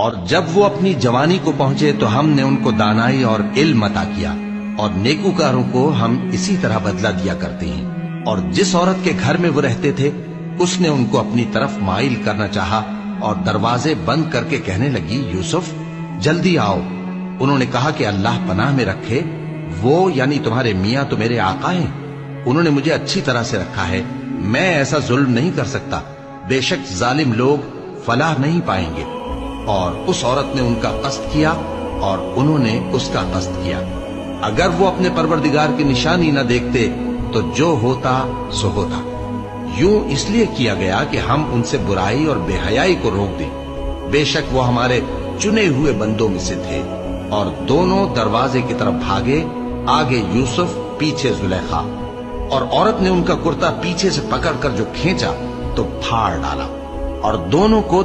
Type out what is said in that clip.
और जब वो अपनी जवानी को पहुंचे तो हमने उनको दानाई और इल्म अता किया, और नेकूकारों को हम इसी तरह बदला दिया करते हैं। और जिस औरत के घर में वो रहते थे उसने उनको अपनी तरफ माइल करना चाहा और दरवाजे बंद करके कहने लगी, यूसुफ जल्दी आओ। उन्होंने कहा कि अल्लाह पनाह में रखे, वो यानी तुम्हारे मियां तो मेरे आका हैं, उन्होंने मुझे अच्छी तरह से रखा है, मैं ऐसा जुल्म नहीं कर सकता, बेशक जालिम लोग फलाह नहीं पाएंगे। और उस औरत ने उनका कस्द किया और उन्होंने उसका कस्द किया। अगर वो अपने परवरदिगार की निशानी न देखते तो जो होता सो होता। यूं इसलिए किया गया कि हम उनसे बुराई और बेहयाई को रोक दें। बेशक वो हमारे चुने हुए बंदों में से थे। और दोनों दरवाजे की तरफ भागे, आगे यूसुफ, पीछे जुलेखा। और औरत ने उनका कुर्ता पीछे से पकड़कर जो खींचा तो फाड़ डाला, और दोनों को